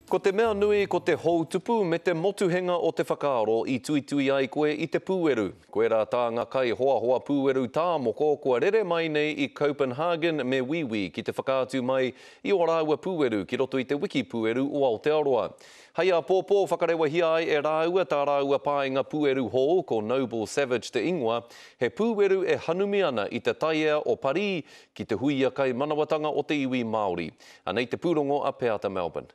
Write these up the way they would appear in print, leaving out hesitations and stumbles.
Ko te mea nui ko te houtupu me te motuhenga o te whakaaro I tuitui ai koe I te pūeru. Koe rā tā ngā kai hoa pūeru tā moko kua rere mai nei I Copenhagen me Wīwi ki te whakaatu mai I o rāua pūeru ki roto I te wiki pūeru o Aotearoa. Hei a pōpō whakarewa hi ai e rāua tā rāua pāinga pūeru hou ko Noble Savage te ingoa, he pūeru e hanumi ana I te taia o Parī ki te huia kai manawatanga o te iwi Māori. Anei te pūrongo a Peata Melbourne.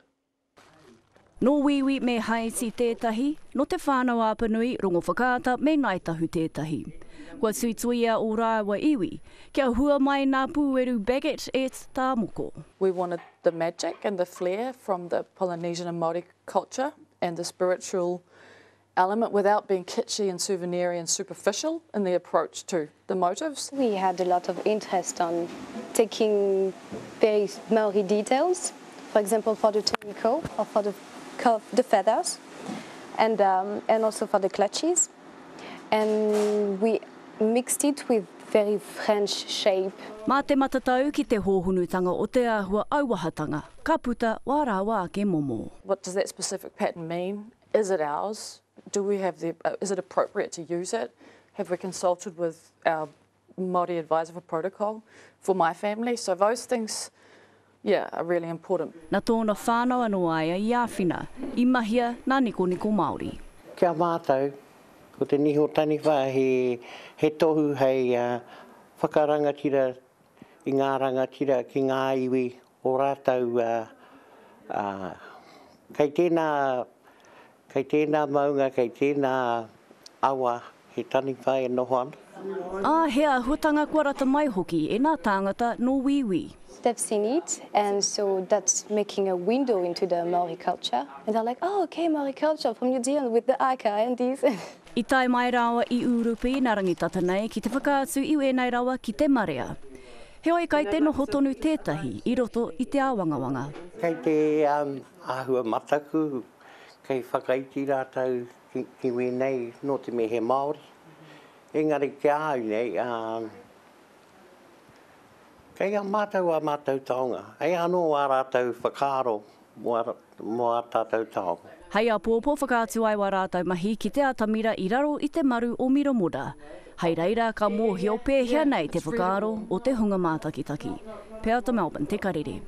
No Wīwi me haisi tētahi, no te whānau apanui rongo whakaata me ngaitahu tētahi. Kua suituia o rāua iwi, kia hua mai nā pūeru baguette e tā moko. We wanted the magic and the flair from the Polynesian and Māori culture and the spiritual element without being kitschy and souvenir and superficial in the approach to the motives. We had a lot of interest on taking very Māori details, for example for the tunico or for the feathers and also for the clutches, and we mixed it with very French shape. Mā te matatau ki te hōhunutanga o te āhua auahatanga, ka puta wā rāua ake momo. What does that specific pattern mean? Is it ours? Do we have is it appropriate to use it? Have we consulted with our Māori advisor for protocol for my family? So those things, yeah, are really important. Nā tōna whānau anō aia I āwhina, I mahia nā niko Māori. Kia mātou, ko te niho taniwha he tohu hei whakarangatira I ngā rangatira ki ngā iwi o rātou kei tēnā maunga, kei tēnā awa he taniwha e noho ana. Hea hutanga kua rata mai hoki e nā tāngata no Wīwi. They've seen it, and so that's making a window into the Māori culture. And they're like, oh, okay, Māori culture from New Zealand with the aka and these. I tai mai rawa I Urupi nā rangitata nei ki te whakaatu I wēnei rawa ki te marea. Heoi kai te noho tonu tētahi I roto I te āwangawanga. Kei te āhua mataku, kei whakaiti rātou ki wēnei no te mehe Māori. Engari ke au nei, kei a mātou taonga. Ei anō a rātou whakaaro mo a tātou taonga. Hei a pōpō whakaatu ai wā rātou mahi ki te atamira I raro I te maru o Miramoda. Hei reira ka mōhio pēhea nei te whakaaro o te hunga mātakitaki. Peata Melbourne, te karere.